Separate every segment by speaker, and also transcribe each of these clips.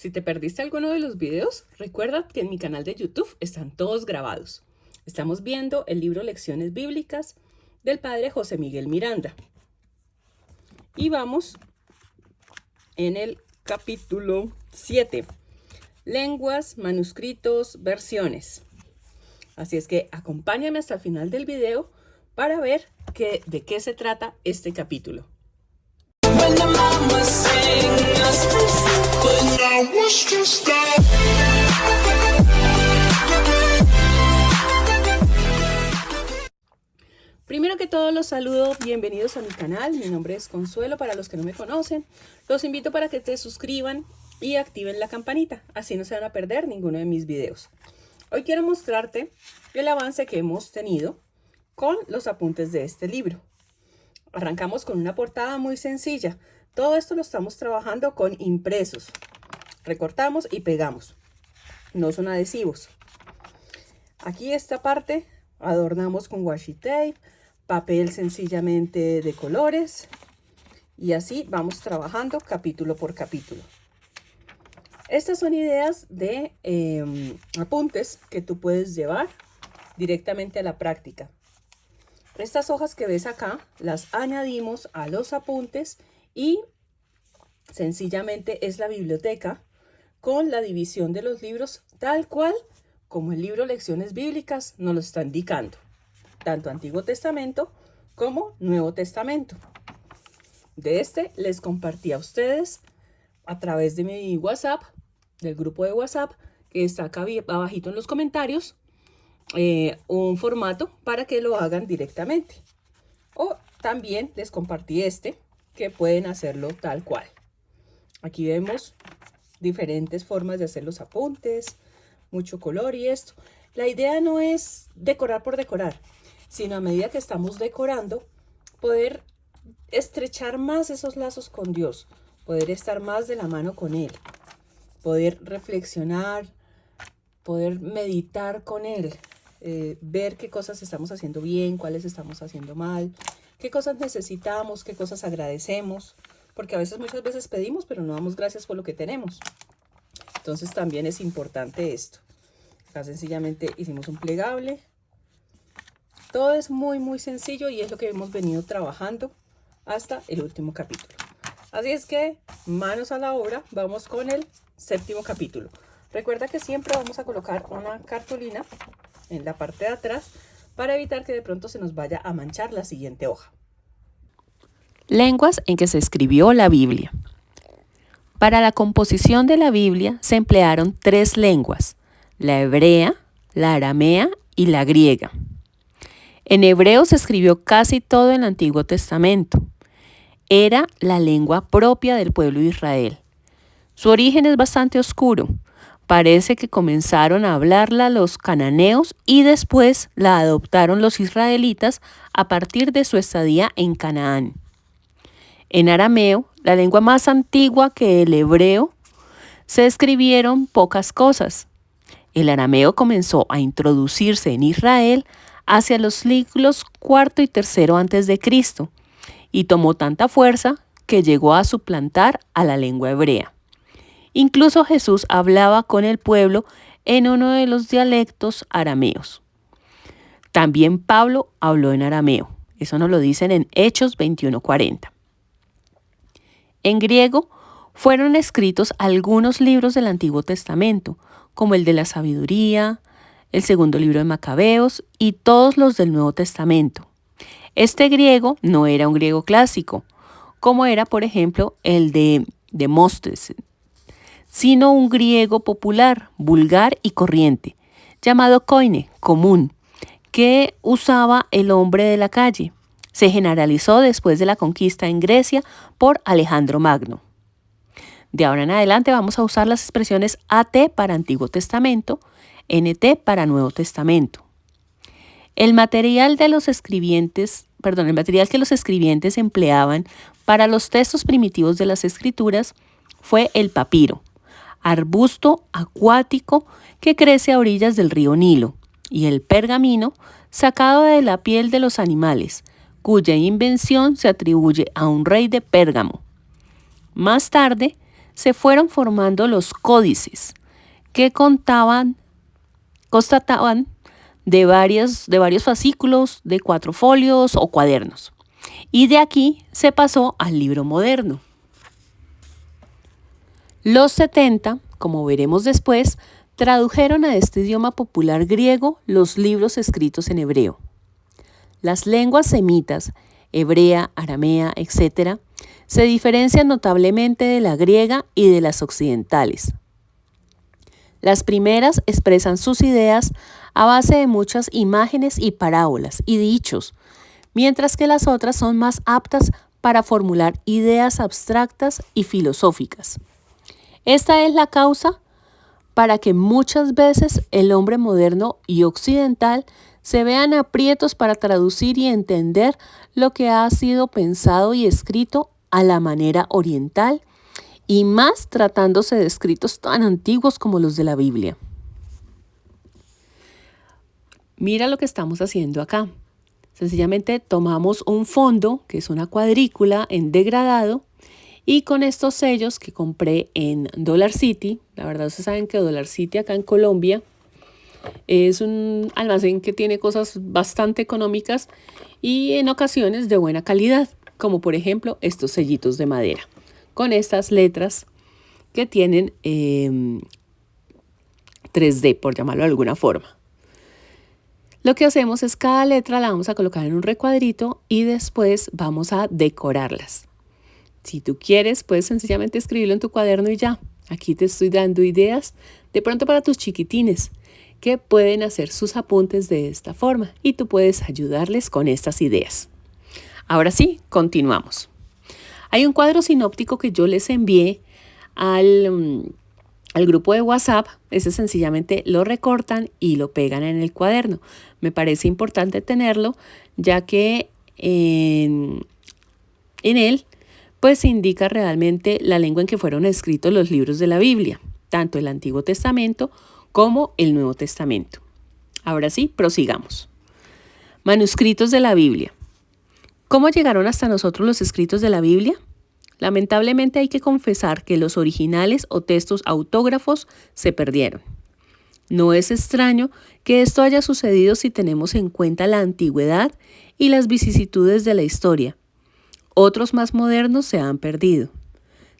Speaker 1: Si te perdiste alguno de los videos, recuerda que en mi canal de YouTube están todos grabados. Estamos viendo el libro Lecciones Bíblicas del padre José Miguel Miranda. Y vamos en el capítulo 7. Lenguas, manuscritos, versiones. Así es que acompáñame hasta el final del video para ver de qué se trata este capítulo. Primero que todo los saludo, bienvenidos a mi canal, mi nombre es Consuelo, para los que no me conocen, los invito para que te suscriban y activen la campanita, así no se van a perder ninguno de mis videos. Hoy quiero mostrarte el avance que hemos tenido con los apuntes de este libro. Arrancamos con una portada muy sencilla, todo esto lo estamos trabajando con impresos, recortamos y pegamos, no son adhesivos. Aquí esta parte adornamos con washi tape, papel sencillamente de colores y así vamos trabajando capítulo por capítulo. Estas son ideas de apuntes que tú puedes llevar directamente a la práctica. Estas hojas que ves acá las añadimos a los apuntes y sencillamente es la biblioteca con la división de los libros tal cual como el libro Lecciones Bíblicas nos lo está indicando, tanto Antiguo Testamento como Nuevo Testamento. De este les compartí a ustedes a través de mi WhatsApp, del grupo de WhatsApp, que está acá abajito en los comentarios, un formato para que lo hagan directamente. O también les compartí que pueden hacerlo tal cual. Aquí vemos diferentes formas de hacer los apuntes, mucho color y esto. La idea no es decorar por decorar, sino a medida que estamos decorando, poder estrechar más esos lazos con Dios, poder estar más de la mano con Él, poder reflexionar, poder meditar con Él, ver qué cosas estamos haciendo bien, cuáles estamos haciendo mal, qué cosas necesitamos, qué cosas agradecemos, porque muchas veces pedimos, pero no damos gracias por lo que tenemos. Entonces también es importante esto. Acá sencillamente hicimos un plegable. Todo es muy sencillo y es lo que hemos venido trabajando hasta el último capítulo. Así es que manos a la obra, vamos con el 7º capítulo. Recuerda que siempre vamos a colocar una cartulina en la parte de atrás para evitar que de pronto se nos vaya a manchar la siguiente hoja.
Speaker 2: Lenguas en que se escribió la Biblia. Para la composición de la Biblia se emplearon 3 lenguas: la hebrea, la aramea y la griega. En hebreo se escribió casi todo el Antiguo Testamento. Era la lengua propia del pueblo de Israel. Su origen es bastante oscuro. Parece que comenzaron a hablarla los cananeos y después la adoptaron los israelitas a partir de su estadía en Canaán. En arameo, la lengua más antigua que el hebreo, se escribieron pocas cosas. El arameo comenzó a introducirse en Israel hacia los siglos IV y III a.C. y tomó tanta fuerza que llegó a suplantar a la lengua hebrea. Incluso Jesús hablaba con el pueblo en uno de los dialectos arameos. También Pablo habló en arameo. Eso nos lo dicen en Hechos 21:40. En griego fueron escritos algunos libros del Antiguo Testamento, como el de la sabiduría, el 2 libro de Macabeos y todos los del Nuevo Testamento. Este griego no era un griego clásico, como era, por ejemplo, el de Demóstenes, sino un griego popular, vulgar y corriente, llamado koine, común, que usaba el hombre de la calle. Se generalizó después de la conquista en Grecia por Alejandro Magno. De ahora en adelante vamos a usar las expresiones AT para Antiguo Testamento, NT para Nuevo Testamento. El material que los escribientes empleaban para los textos primitivos de las Escrituras fue el papiro, arbusto acuático que crece a orillas del río Nilo, y el pergamino, sacado de la piel de los animales, cuya invención se atribuye a un rey de Pérgamo. Más tarde, se fueron formando los códices, que constataban de varios fascículos de 4 folios o cuadernos. Y de aquí se pasó al libro moderno. Los 70, como veremos después, tradujeron a este idioma popular griego los libros escritos en hebreo. Las lenguas semitas, hebrea, aramea, etc., se diferencian notablemente de la griega y de las occidentales. Las primeras expresan sus ideas a base de muchas imágenes y parábolas y dichos, mientras que las otras son más aptas para formular ideas abstractas y filosóficas. Esta es la causa para que muchas veces el hombre moderno y occidental se vean aprietos para traducir y entender lo que ha sido pensado y escrito a la manera oriental, y más tratándose de escritos tan antiguos como los de la Biblia. Mira lo que estamos haciendo acá. Sencillamente tomamos un fondo, que es una cuadrícula en degradado, y con estos sellos que compré en Dollar City, la verdad ustedes saben que Dollar City acá en Colombia es un almacén que tiene cosas bastante económicas y en ocasiones de buena calidad, como por ejemplo estos sellitos de madera, con estas letras que tienen 3D, por llamarlo de alguna forma. Lo que hacemos es cada letra la vamos a colocar en un recuadrito y después vamos a decorarlas. Si tú quieres, puedes sencillamente escribirlo en tu cuaderno y ya. Aquí te estoy dando ideas de pronto para tus chiquitines que pueden hacer sus apuntes de esta forma y tú puedes ayudarles con estas ideas. Ahora sí, continuamos. Hay un cuadro sinóptico que yo les envié al grupo de WhatsApp. Ese sencillamente lo recortan y lo pegan en el cuaderno. Me parece importante tenerlo, ya que en él pues se indica realmente la lengua en que fueron escritos los libros de la Biblia, tanto el Antiguo Testamento como el Nuevo Testamento. Ahora sí, prosigamos. Manuscritos de la Biblia. ¿Cómo llegaron hasta nosotros los escritos de la Biblia? Lamentablemente hay que confesar que los originales o textos autógrafos se perdieron. No es extraño que esto haya sucedido si tenemos en cuenta la antigüedad y las vicisitudes de la historia. Otros más modernos se han perdido.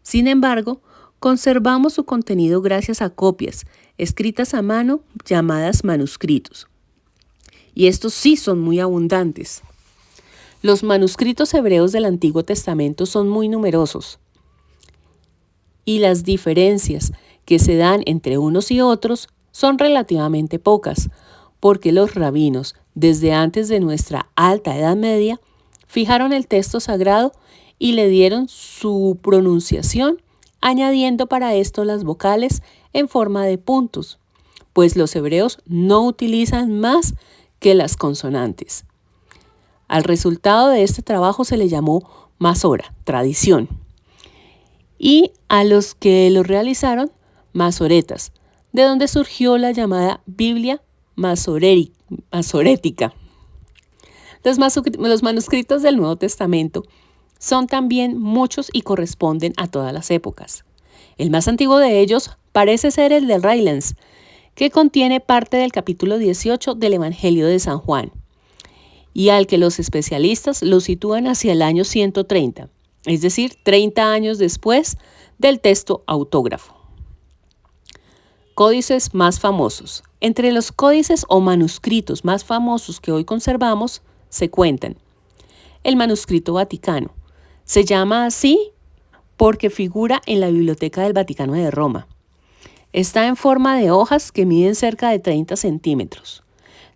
Speaker 2: Sin embargo, conservamos su contenido gracias a copias escritas a mano llamadas manuscritos. Y estos sí son muy abundantes. Los manuscritos hebreos del Antiguo Testamento son muy numerosos. Y las diferencias que se dan entre unos y otros son relativamente pocas, porque los rabinos, desde antes de nuestra Alta Edad Media, fijaron el texto sagrado y le dieron su pronunciación, añadiendo para esto las vocales en forma de puntos, pues los hebreos no utilizan más que las consonantes. Al resultado de este trabajo se le llamó Masora, tradición, y a los que lo realizaron, masoretas, de donde surgió la llamada Biblia masorética. Los manuscritos del Nuevo Testamento son también muchos y corresponden a todas las épocas. El más antiguo de ellos parece ser el de Rylands, que contiene parte del capítulo 18 del Evangelio de San Juan, y al que los especialistas lo sitúan hacia el año 130, es decir, 30 años después del texto autógrafo. Códices más famosos. Entre los códices o manuscritos más famosos que hoy conservamos se cuentan el manuscrito Vaticano. Se llama así porque figura en la Biblioteca del Vaticano de Roma. Está en forma de hojas que miden cerca de 30 centímetros.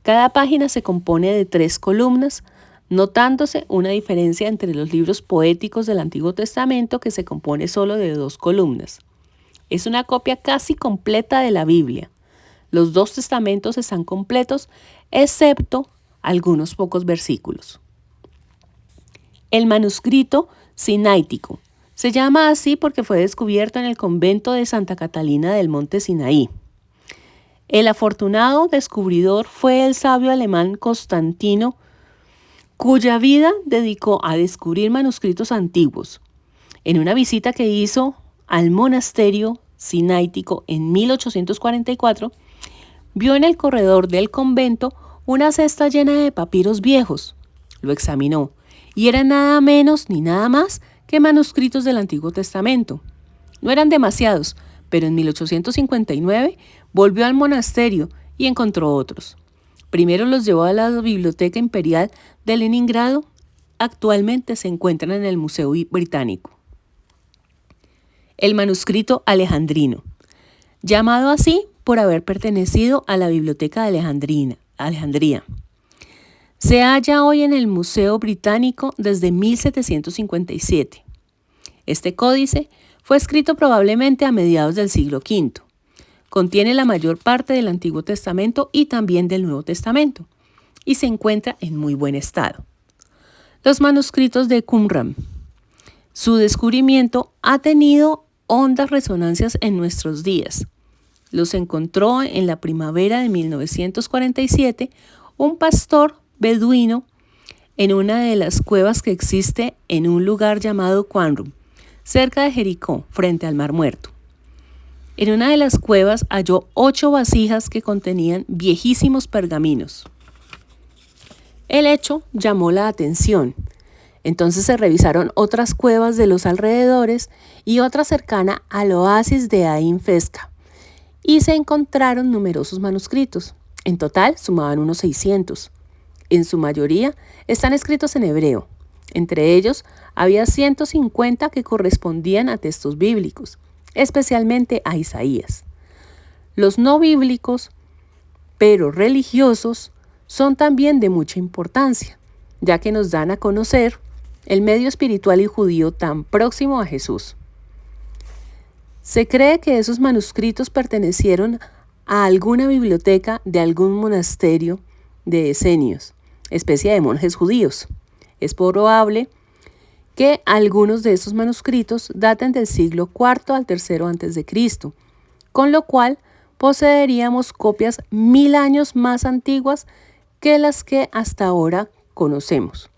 Speaker 2: Cada página se compone de 3 columnas, notándose una diferencia entre los libros poéticos del Antiguo Testamento, que se compone solo de 2 columnas. Es una copia casi completa de la Biblia. Los 2 testamentos están completos, excepto algunos pocos versículos. El manuscrito sinaítico se llama así porque fue descubierto en el convento de Santa Catalina del Monte Sinaí. El afortunado descubridor fue el sabio alemán Constantino, cuya vida dedicó a descubrir manuscritos antiguos. En una visita que hizo al monasterio sinaítico en 1844, vio en el corredor del convento una cesta llena de papiros viejos. Lo examinó y eran nada menos ni nada más que manuscritos del Antiguo Testamento. No eran demasiados, pero en 1859 volvió al monasterio y encontró otros. Primero los llevó a la Biblioteca Imperial de Leningrado. Actualmente se encuentran en el Museo Británico. El manuscrito alejandrino, llamado así por haber pertenecido a la Biblioteca de Alejandría. Se halla hoy en el Museo Británico desde 1757. Este códice fue escrito probablemente a mediados del siglo V. Contiene la mayor parte del Antiguo Testamento y también del Nuevo Testamento, y se encuentra en muy buen estado. Los manuscritos de Qumran. Su descubrimiento ha tenido hondas resonancias en nuestros días. Los encontró en la primavera de 1947 un pastor beduino en una de las cuevas que existe en un lugar llamado Qumran, cerca de Jericó, frente al Mar Muerto. En una de las cuevas halló 8 vasijas que contenían viejísimos pergaminos. El hecho llamó la atención. Entonces se revisaron otras cuevas de los alrededores y otra cercana al oasis de Ain Fesca, y se encontraron numerosos manuscritos. En total sumaban unos 600. En su mayoría están escritos en hebreo. Entre ellos había 150 que correspondían a textos bíblicos, especialmente a Isaías. Los no bíblicos, pero religiosos, son también de mucha importancia, ya que nos dan a conocer el medio espiritual y judío tan próximo a Jesús. Se cree que esos manuscritos pertenecieron a alguna biblioteca de algún monasterio de esenios, especie de monjes judíos. Es probable que algunos de esos manuscritos daten del siglo IV al III a.C., con lo cual poseeríamos copias 1000 años más antiguas que las que hasta ahora conocemos,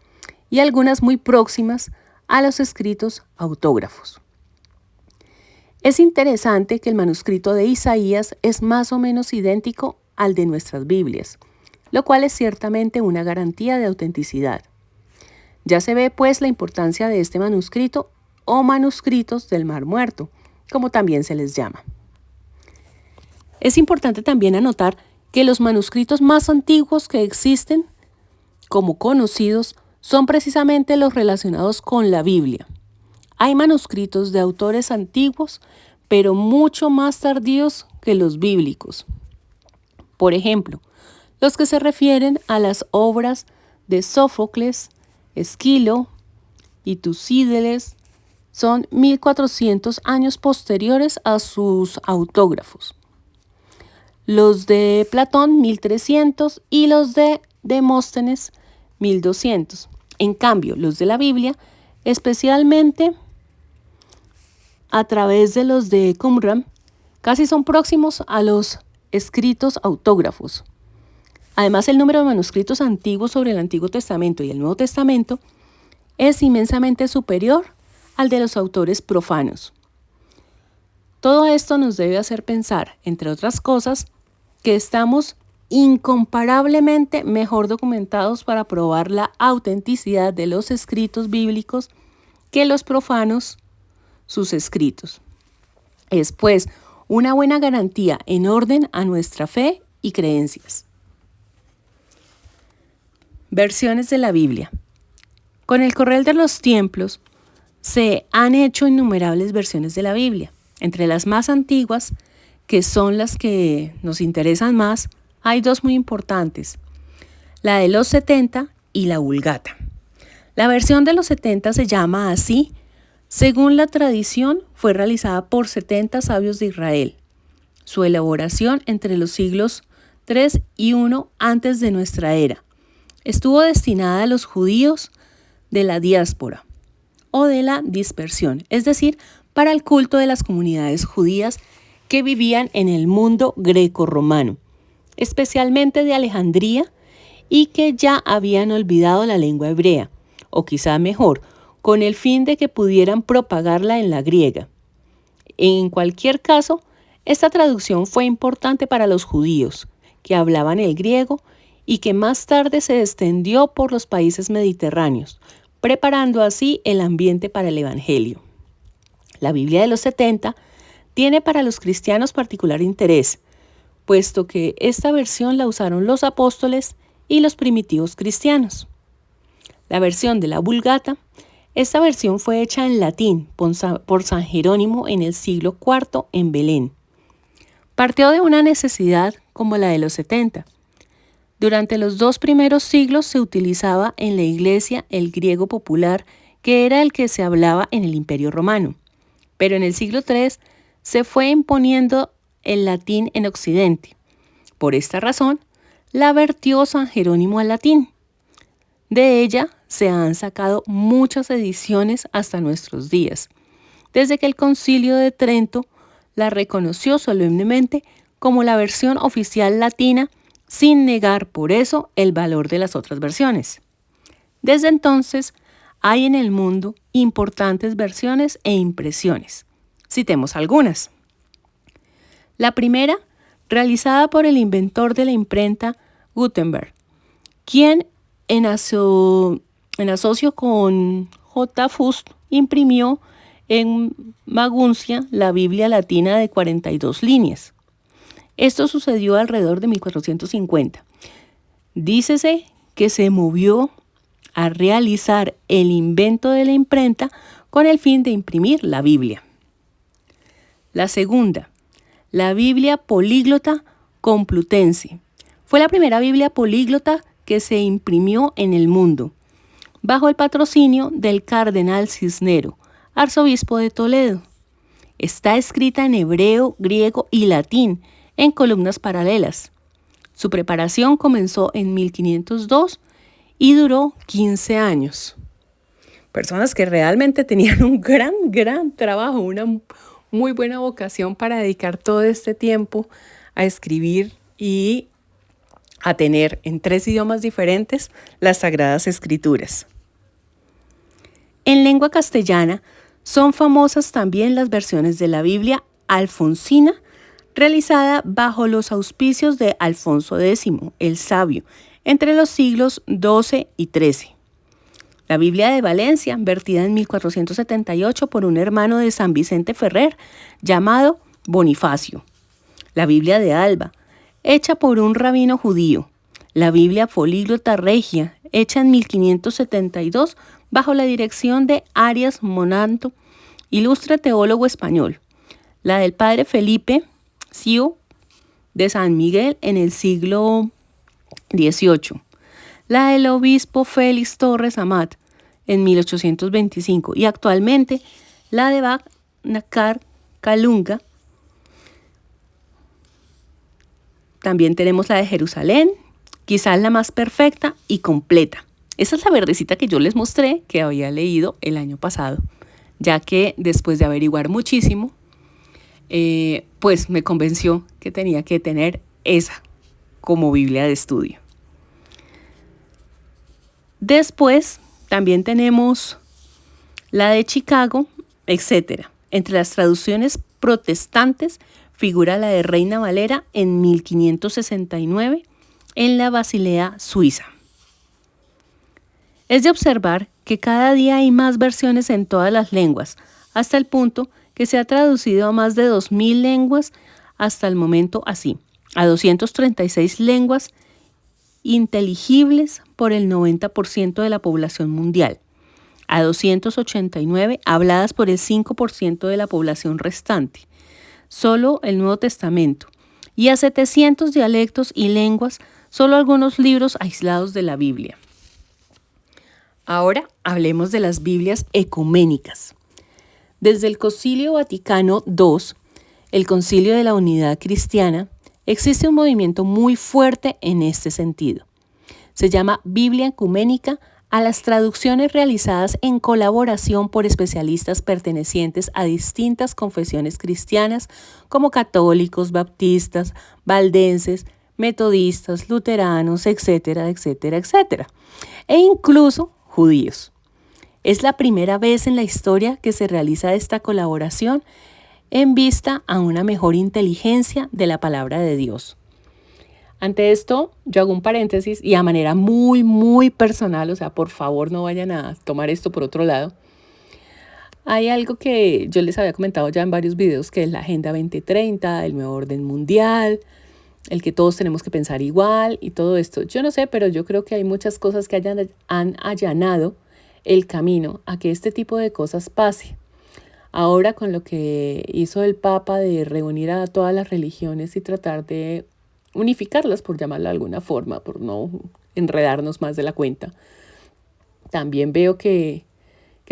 Speaker 2: y algunas muy próximas a los escritos autógrafos. Es interesante que el manuscrito de Isaías es más o menos idéntico al de nuestras Biblias, lo cual es ciertamente una garantía de autenticidad. Ya se ve pues la importancia de este manuscrito o manuscritos del Mar Muerto, como también se les llama. Es importante también anotar que los manuscritos más antiguos que existen, como conocidos, son precisamente los relacionados con la Biblia. Hay manuscritos de autores antiguos, pero mucho más tardíos que los bíblicos. Por ejemplo, los que se refieren a las obras de Sófocles, Esquilo y Tucídides son 1400 años posteriores a sus autógrafos. Los de Platón, 1300, y los de Demóstenes, 1200. En cambio, los de la Biblia, especialmente a través de los de Qumran, casi son próximos a los escritos autógrafos. Además, el número de manuscritos antiguos sobre el Antiguo Testamento y el Nuevo Testamento es inmensamente superior al de los autores profanos. Todo esto nos debe hacer pensar, entre otras cosas, que estamos incomparablemente mejor documentados para probar la autenticidad de los escritos bíblicos que los profanos sus escritos. Es pues una buena garantía en orden a nuestra fe y creencias. Versiones de la Biblia. Con el correr de los tiempos se han hecho innumerables versiones de la Biblia. Entre las más antiguas, que son las que nos interesan más, hay 2 muy importantes, la de los 70 y la Vulgata. La versión de los 70 se llama así, según la tradición, fue realizada por 70 sabios de Israel. Su elaboración entre los siglos 3 y 1 antes de nuestra era. Estuvo destinada a los judíos de la diáspora o de la dispersión, es decir, para el culto de las comunidades judías que vivían en el mundo greco-romano, especialmente de Alejandría, y que ya habían olvidado la lengua hebrea, o quizá mejor, con el fin de que pudieran propagarla en la griega. En cualquier caso, esta traducción fue importante para los judíos, que hablaban el griego y que más tarde se extendió por los países mediterráneos, preparando así el ambiente para el Evangelio. La Biblia de los 70 tiene para los cristianos particular interés, puesto que esta versión la usaron los apóstoles y los primitivos cristianos. La versión de la Vulgata, esta versión fue hecha en latín por San Jerónimo en el siglo IV en Belén. Partió de una necesidad como la de los 70. Durante los 2 primeros siglos se utilizaba en la Iglesia el griego popular, que era el que se hablaba en el Imperio Romano. Pero en el siglo III se fue imponiendo el latín en Occidente. Por esta razón, la vertió San Jerónimo al latín. De ella se han sacado muchas ediciones hasta nuestros días, desde que el Concilio de Trento la reconoció solemnemente como la versión oficial latina, sin negar por eso el valor de las otras versiones. Desde entonces, hay en el mundo importantes versiones e impresiones. Citemos algunas. La primera, realizada por el inventor de la imprenta Gutenberg, quien en asocio con J. Fust imprimió en Maguncia la Biblia latina de 42 líneas. Esto sucedió alrededor de 1450. Dícese que se movió a realizar el invento de la imprenta con el fin de imprimir la Biblia. La segunda, la Biblia políglota complutense. Fue la primera Biblia políglota que se imprimió en el mundo, bajo el patrocinio del cardenal Cisnero, arzobispo de Toledo. Está escrita en hebreo, griego y latín, en columnas paralelas. Su preparación comenzó en 1502 y duró 15 años. Personas que realmente tenían un gran trabajo, una muy buena vocación para dedicar todo este tiempo a escribir y a tener en 3 idiomas diferentes las Sagradas Escrituras. En lengua castellana son famosas también las versiones de la Biblia alfonsina, realizada bajo los auspicios de Alfonso X, el Sabio, entre los siglos XII y XIII. La Biblia de Valencia, vertida en 1478 por un hermano de San Vicente Ferrer, llamado Bonifacio. La Biblia de Alba, hecha por un rabino judío. La Biblia políglota regia, hecha en 1572 bajo la dirección de Arias Monanto, ilustre teólogo español. La del padre Felipe Sió de San Miguel en el siglo XVIII. La del obispo Félix Torres Amat en 1825 y actualmente la de Baknacar Calunga. También tenemos la de Jerusalén, quizás la más perfecta y completa. Esa es la verdecita que yo les mostré que había leído el año pasado, ya que después de averiguar muchísimo, pues me convenció que tenía que tener esa como Biblia de estudio. Después también tenemos la de Chicago, etc. Entre las traducciones protestantes figura la de Reina Valera en 1569 en la Basilea suiza. Es de observar que cada día hay más versiones en todas las lenguas, hasta el punto que se ha traducido a más de 2.000 lenguas hasta el momento así, a 236 lenguas inteligibles por el 90% de la población mundial, a 289 habladas por el 5% de la población restante, solo el Nuevo Testamento, y a 700 dialectos y lenguas, solo algunos libros aislados de la Biblia. Ahora hablemos de las Biblias ecuménicas. Desde el Concilio Vaticano II, el Concilio de la Unidad Cristiana, existe un movimiento muy fuerte en este sentido. Se llama Biblia ecuménica a las traducciones realizadas en colaboración por especialistas pertenecientes a distintas confesiones cristianas como católicos, baptistas, valdenses, metodistas, luteranos, etcétera, e incluso judíos. Es la primera vez en la historia que se realiza esta colaboración en vista a una mejor inteligencia de la palabra de Dios. Ante esto, yo hago un paréntesis y a manera muy, muy personal, o sea, por favor no vayan a tomar esto por otro lado. Hay algo que yo les había comentado ya en varios videos, que es la Agenda 2030, el nuevo orden mundial, el que todos tenemos que pensar igual y todo esto. Yo no sé, pero yo creo que hay muchas cosas que han allanado el camino a que este tipo de cosas pase. Ahora con lo que hizo el Papa de reunir a todas las religiones y tratar de unificarlas, por llamarla de alguna forma, por no enredarnos más de la cuenta, también veo que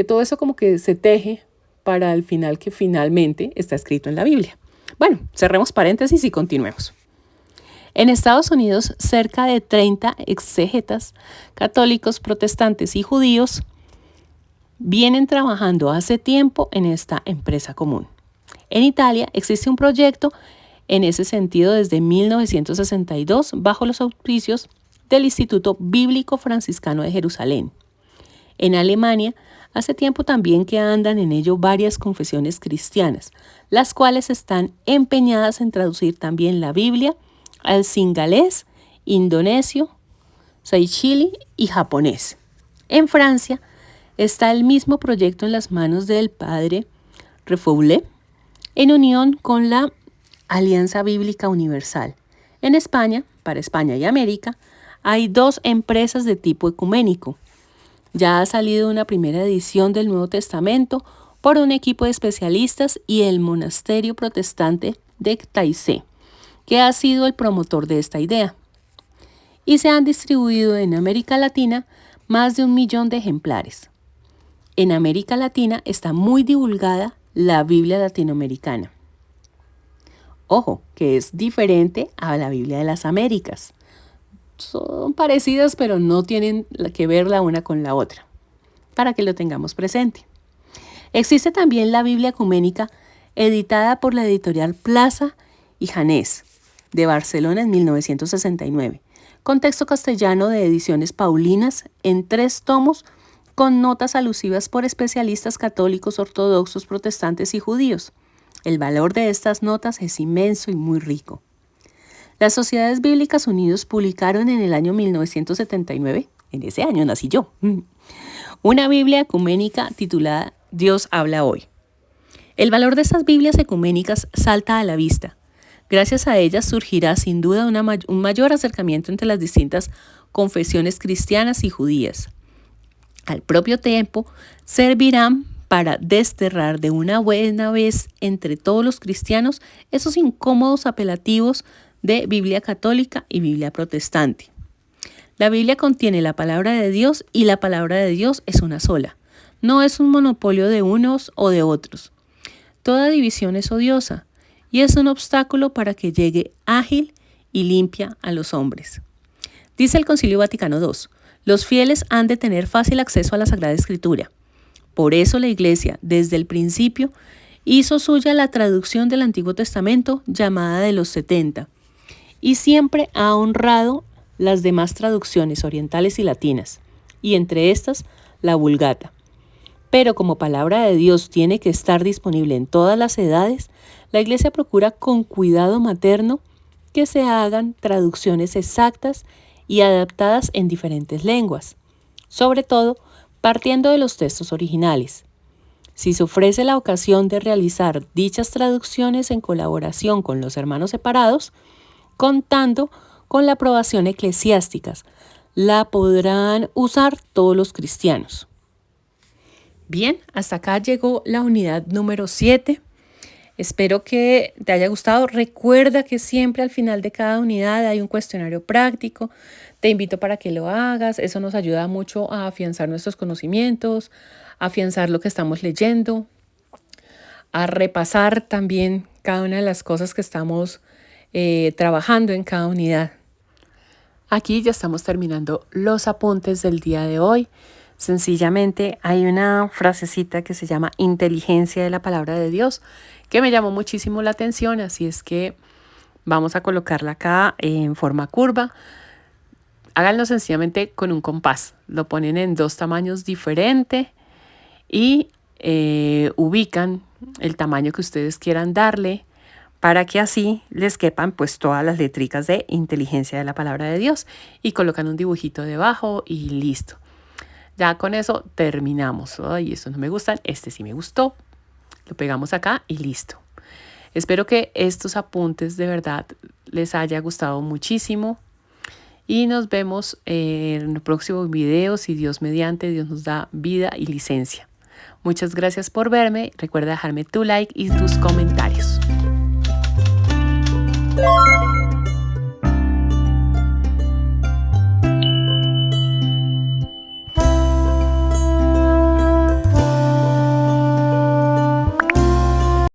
Speaker 2: todo eso como que se teje para el final que finalmente está escrito en la Biblia. Bueno, cerremos paréntesis y continuemos. En Estados Unidos, cerca de 30 exégetas católicos, protestantes y judíos vienen trabajando hace tiempo en esta empresa común. En Italia existe un proyecto en ese sentido desde 1962 bajo los auspicios del Instituto Bíblico Franciscano de Jerusalén. En Alemania, hace tiempo también que andan en ello varias confesiones cristianas, las cuales están empeñadas en traducir también la Biblia al singalés, indonesio, seychili y japonés. En Francia está el mismo proyecto en las manos del padre Refoulé, en unión con la Alianza Bíblica Universal. En España, para España y América, hay 2 empresas de tipo ecuménico. Ya ha salido una primera edición del Nuevo Testamento por un equipo de especialistas y el monasterio protestante de Taizé, que ha sido el promotor de esta idea. Y se han distribuido en América Latina más de 1 millón de ejemplares. En América Latina está muy divulgada la Biblia latinoamericana. Ojo, que es diferente a la Biblia de las Américas. Son parecidas, pero no tienen que ver la una con la otra, para que lo tengamos presente. Existe también la Biblia ecuménica, editada por la editorial Plaza y Janés, de Barcelona en 1969, con texto castellano de Ediciones Paulinas en 3 tomos, con notas alusivas por especialistas católicos, ortodoxos, protestantes y judíos. El valor de estas notas es inmenso y muy rico. Las Sociedades Bíblicas Unidas publicaron en el año 1979, en ese año nací yo, una Biblia ecuménica titulada Dios habla hoy. El valor de estas Biblias ecuménicas salta a la vista. Gracias a ellas surgirá sin duda un mayor acercamiento entre las distintas confesiones cristianas y judías. Al propio tiempo, servirán para desterrar de una buena vez entre todos los cristianos esos incómodos apelativos de Biblia católica y Biblia protestante. La Biblia contiene la palabra de Dios y la palabra de Dios es una sola. No es un monopolio de unos o de otros. Toda división es odiosa y es un obstáculo para que llegue ágil y limpia a los hombres. Dice el Concilio Vaticano II, los fieles han de tener fácil acceso a la Sagrada Escritura. Por eso la Iglesia, desde el principio, hizo suya la traducción del Antiguo Testamento llamada de los 70 y siempre ha honrado las demás traducciones orientales y latinas, y entre estas la Vulgata. Pero como palabra de Dios tiene que estar disponible en todas las edades, la Iglesia procura con cuidado materno que se hagan traducciones exactas y adaptadas en diferentes lenguas, sobre todo partiendo de los textos originales. Si se ofrece la ocasión de realizar dichas traducciones en colaboración con los hermanos separados, contando con la aprobación eclesiástica, la podrán usar todos los cristianos. Bien, hasta acá llegó la unidad número 7. Espero que te haya gustado. Recuerda que siempre al final de cada unidad hay un cuestionario práctico. Te invito para que lo hagas. Eso nos ayuda mucho a afianzar nuestros conocimientos, a afianzar lo que estamos leyendo, a repasar también cada una de las cosas que estamos trabajando en cada unidad. Aquí ya estamos terminando los apuntes del día de hoy. Sencillamente hay una frasecita que se llama inteligencia de la palabra de Dios que me llamó muchísimo la atención, así es que vamos a colocarla acá en forma curva. Háganlo sencillamente con un compás, lo ponen en 2 tamaños diferentes y ubican el tamaño que ustedes quieran darle, para que así les quepan pues todas las letricas de inteligencia de la palabra de Dios, y colocan un dibujito debajo y listo. Ya con eso terminamos. Ay, estos no me gustan, este sí me gustó. Lo pegamos acá y listo. Espero que estos apuntes de verdad les haya gustado muchísimo. Y nos vemos en el próximo video, si Dios mediante, Dios nos da vida y licencia. Muchas gracias por verme. Recuerda dejarme tu like y tus comentarios.